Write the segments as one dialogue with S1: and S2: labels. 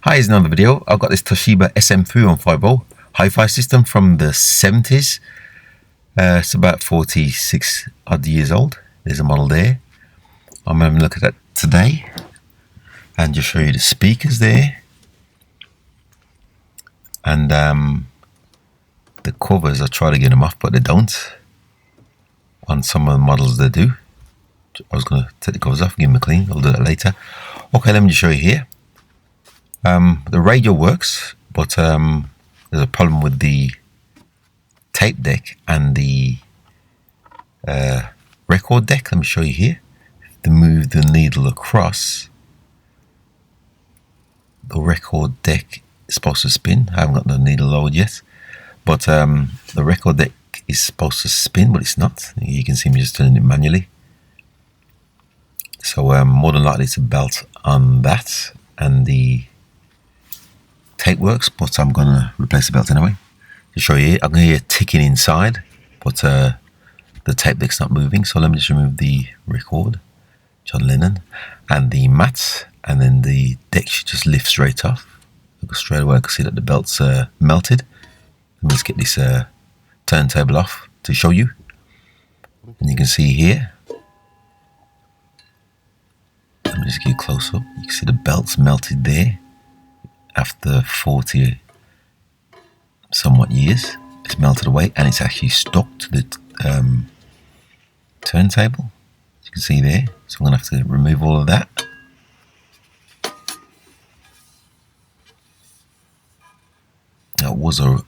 S1: Hi, here's another video. I've got this Toshiba SM-3150 HiFi system from the 70s. It's about 46 odd years old. There's a model there. I'm having a look at that today and just show you the speakers there. And the covers, I try to get them off, but they don't. On some of the models they do. I was going to take the covers off, give them a clean. I'll do that later. Okay, let me just show you here. The radio works, but there's a problem with the tape deck and the record deck. Let me show you here. To move the needle across, the record deck is supposed to spin. I haven't got the needle lowered yet, but the record deck is supposed to spin, but it's not. You can see me just turning it manually. So more than likely it's a belt on that, and the tape works, but I'm gonna replace the belt anyway. To show you, I can hear ticking inside, but the tape deck's not moving. So let me just remove the record, John Lennon, and the mats, and then the deck should just lift straight off. Straight away I can see that the belt's melted. Let me just get this turntable off to show you, and you can see here. Let me just get close up. You can see the belt's melted there. After 40 somewhat years, it's melted away, and it's actually stuck to the turntable, as you can see there. So I'm going to have to remove all of that. That was a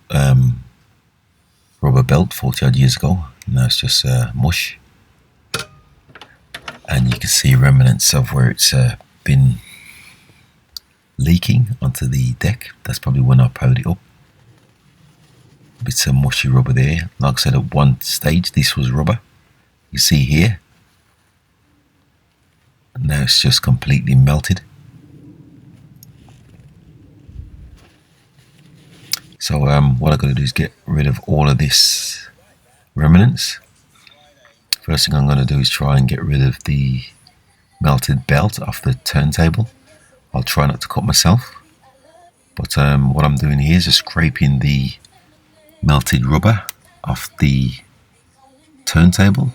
S1: rubber belt 40 odd years ago. Now it's just mush, and you can see remnants of where it's been leaking onto the deck. That's probably when I powered it up. Bits of mushy rubber there. Like I said, at one stage this was rubber. You see here. Now it's just completely melted. So what I've got to do is get rid of all of this remnants. First thing I'm going to do is try and get rid of the melted belt off the turntable. I'll try not to cut myself, but what I'm doing here is just scraping the melted rubber off the turntable,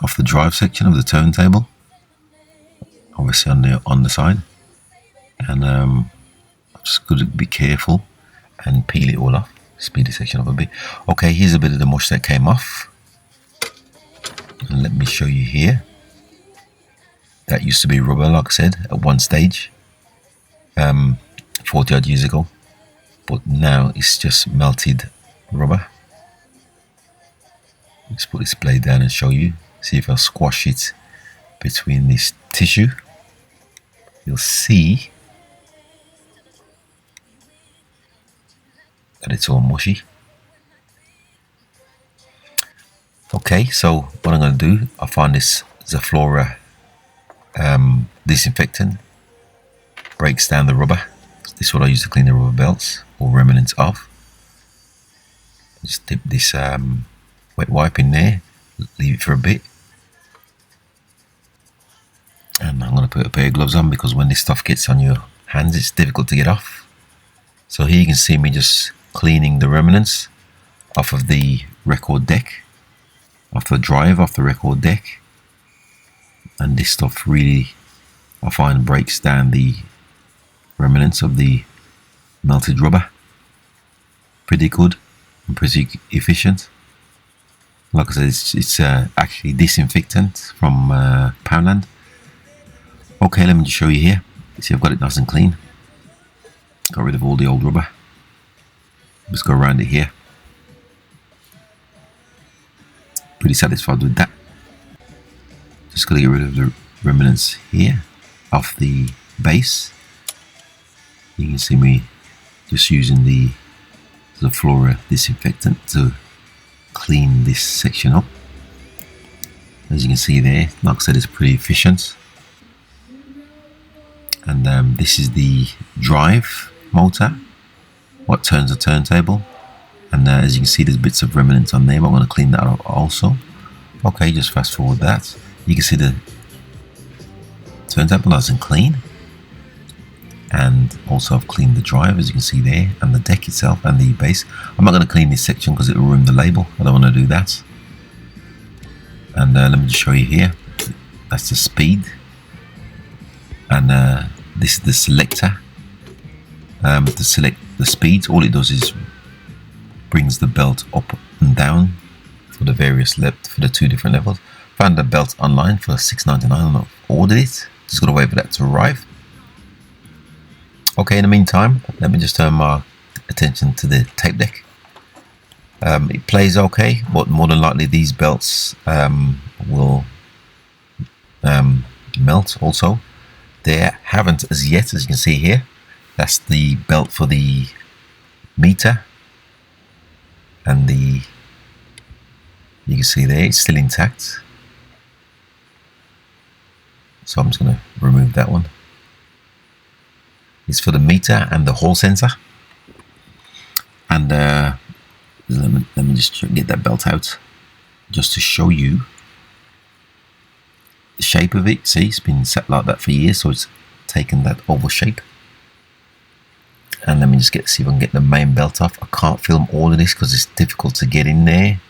S1: off the drive section of the turntable, obviously on the side, and I'm just going to be careful and peel it all off, speed the section up a bit. Okay, here's a bit of the mush that came off, and let me show you here. That used to be rubber, like I said, at one stage. 40 odd years ago, but now it's just melted rubber. Let's put this blade down and show you. See if I squash it between this tissue, you'll see that it's all mushy. Okay, so what I'm going to do, I find this Zaflora disinfectant, breaks down the rubber. This is what I use to clean the rubber belts or remnants off. Just dip this wet wipe in there, leave it for a bit, and I'm going to put a pair of gloves on because when this stuff gets on your hands it's difficult to get off. So here you can see me just cleaning the remnants off of the record deck, off the drive, off the record deck, and this stuff really I find breaks down the remnants of the melted rubber pretty good and pretty efficient. Like I said, it's actually disinfectant from Poundland. Okay, let me just show you here. See, I've got it nice and clean. Got rid of all the old rubber. Just go around it here. Pretty satisfied with that. Just got to get rid of the remnants here off the base. You can see me just using the Zaflora disinfectant to clean this section up. As you can see there, like I said, it's pretty efficient. And this is the drive motor, what turns the turntable. And as you can see, there's bits of remnants on there, but I'm going to clean that up also. Okay, just fast forward that. You can see the turntable nice and clean. and also I've cleaned the drive, as you can see there, and the deck itself and the base. I'm not going to clean this section because it will ruin the label. I don't want to do that. And let me just show you here. That's the speed, and this is the selector. To select the speeds, all it does is brings the belt up and down for the for the two different levels. Found the belt online for $6.99 and I've ordered it. Just got to wait for that to arrive. Okay, in the meantime, let me just turn my attention to the tape deck. It plays okay, but more than likely these belts will melt also. They haven't as yet, as you can see here. That's the belt for the meter, and you can see there it's still intact. So I'm just going to remove that one. It's for the meter and the hall sensor. And let me just get that belt out just to show you the shape of it. See, it's been set like that for years, so it's taken that oval shape. And let me just see if I can get the main belt off. I can't film all of this because it's difficult to get in there.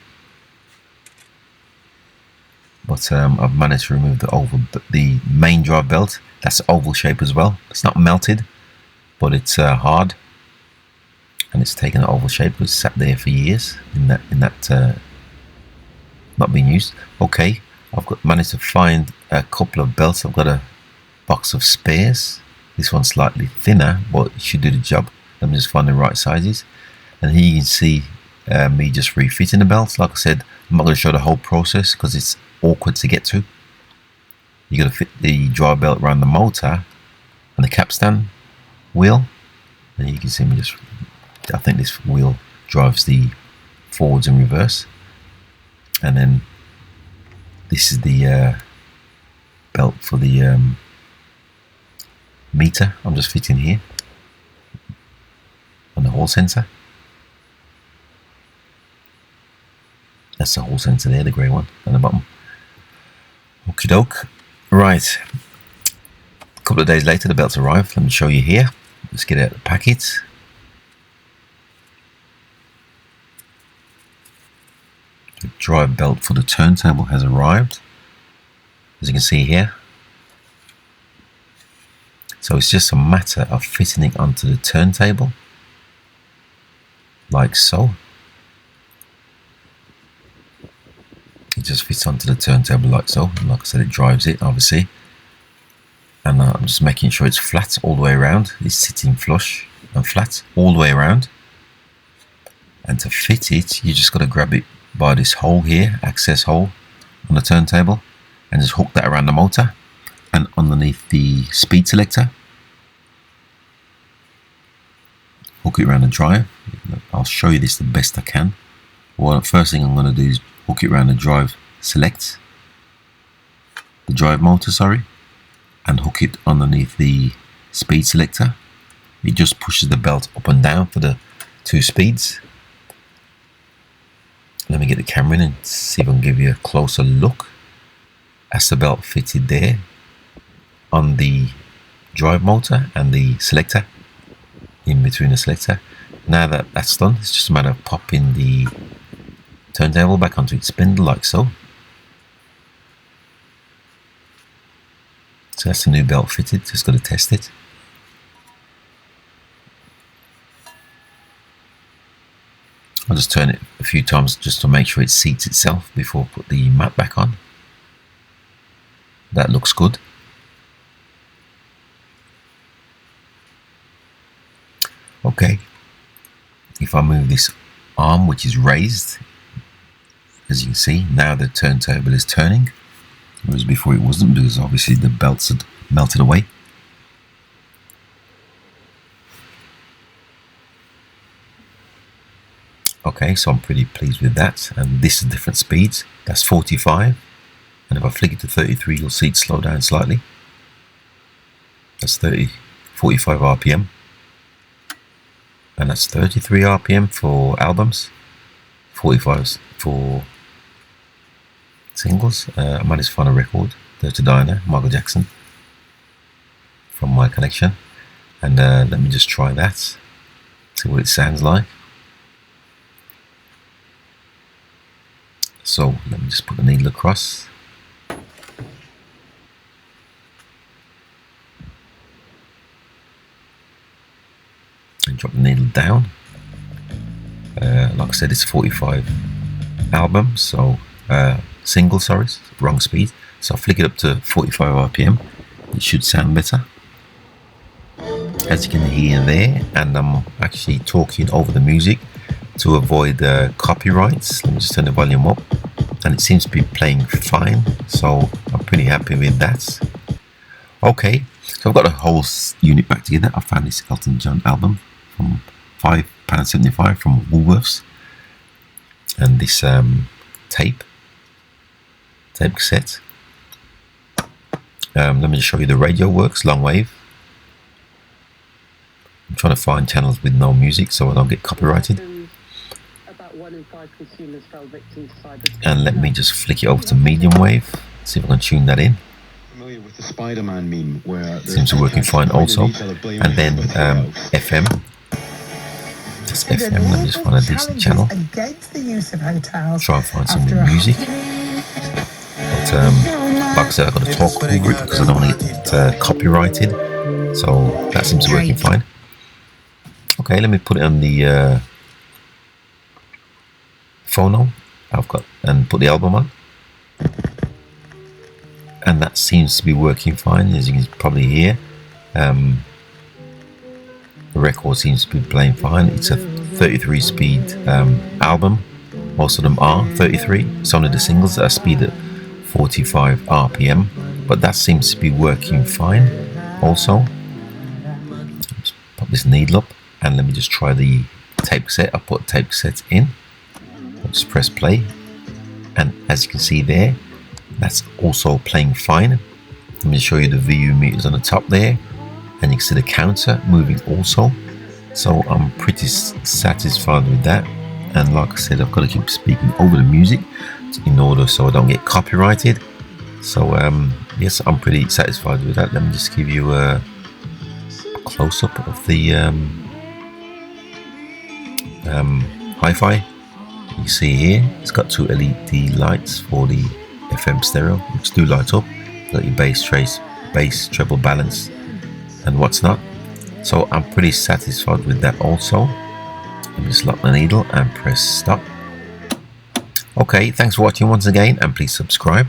S1: But I've managed to remove the main drive belt. That's oval shape as well. It's not melted, but it's hard, and it's taken an oval shape. It was sat there for years in that not being used. Okay, I've managed to find a couple of belts. I've got a box of spares. This one's slightly thinner, but it should do the job. Let me just find the right sizes. And here you can see me just refitting the belts. Like I said, I'm not going to show the whole process because it's awkward to get to. You got to fit the drive belt around the motor and the capstan wheel, and you can see me I think this wheel drives the forwards and reverse, and then this is the belt for the meter. I'm just fitting here on the hall sensor. That's the hall sensor there, the grey one on the bottom. Okie doke. Right, a couple of days later the belts arrived. Let me show you here. Let's get out the packet. The drive belt for the turntable has arrived, as you can see here. So it's just a matter of fitting it onto the turntable, like so. It just fits onto the turntable like so. And like I said, it drives it, obviously. And I'm just making sure it's flat all the way around. It's sitting flush and flat all the way around. And to fit it, you just got to grab it by this hole here, access hole on the turntable, and just hook that around the motor and underneath the speed selector. Hook it around the drive. I'll show you this the best I can. Well, first thing I'm going to do is hook it around the drive motor, sorry, and hook it underneath the speed selector. It just pushes the belt up and down for the two speeds. Let me get the camera in and see if I can give you a closer look. That's the belt fitted there on the drive motor and the selector, in between the selector. Now that that's done, it's just a matter of popping the turntable back onto its spindle like so. So that's the new belt fitted, just got to test it. I'll just turn it a few times just to make sure it seats itself before I put the mat back on. That looks good. Okay, if I move this arm, which is raised, as you can see, now the turntable is turning, whereas before it wasn't, because obviously the belts had melted away. Okay, so I'm pretty pleased with that, and this is different speeds. That's 45, and if I flick it to 33, you'll see it slow down slightly. That's 45 RPM, and that's 33 RPM for albums, 45 for singles. I managed to find a record, Dirty Diana, Michael Jackson, from my collection. And let me just try that, see what it sounds like. So let me just put the needle across. And drop the needle down. Like I said, it's 45 album, so single, sorry, wrong speed. So I'll flick it up to 45 RPM. It should sound better, as you can hear there. And I'm actually talking over the music to avoid copyrights. Let me just turn the volume up, and it seems to be playing fine, so I'm pretty happy with that. Okay, so I've got a whole unit back together. I found this Elton John album from £5.75 from Woolworths, and this tape cassette. Let me just show you the radio works, long wave. I'm trying to find channels with no music so I don't get copyrighted. And let me just flick it over to medium wave, see if I can tune that in.
S2: With the Spider-Man meme where
S1: seems to be working fine also. And then FM. That's FM. Let me just find a decent channel. Try and find some music. But like I said, I've got to talk over it because I don't want to get copyrighted. So that seems to be working fine. Okay, let me put it on the phono I've got and put the album on. And that seems to be working fine, as you can probably hear. The record seems to be playing fine. It's a 33 speed album. Most of them are 33. Some of the singles are speed at 45 RPM, but that seems to be working fine also. Let's pop this needle up, and let me just try the tape cassette. I'll put tape cassette in. I'll just press play, and as you can see there, that's also playing fine. Let me show you the VU meters on the top there, and you can see the counter moving also. So I'm pretty satisfied with that. And like I said, I've got to keep speaking over the music in order so I don't get copyrighted. So yes, I'm pretty satisfied with that. Let me just give you a close-up of the HiFi. You see here, it's got two LED lights for the FM stereo, which do light up. You've got your bass, treble balance, and what's not. So I'm pretty satisfied with that also. Let me just lock the needle and press stop. Okay, thanks for watching once again, and please subscribe.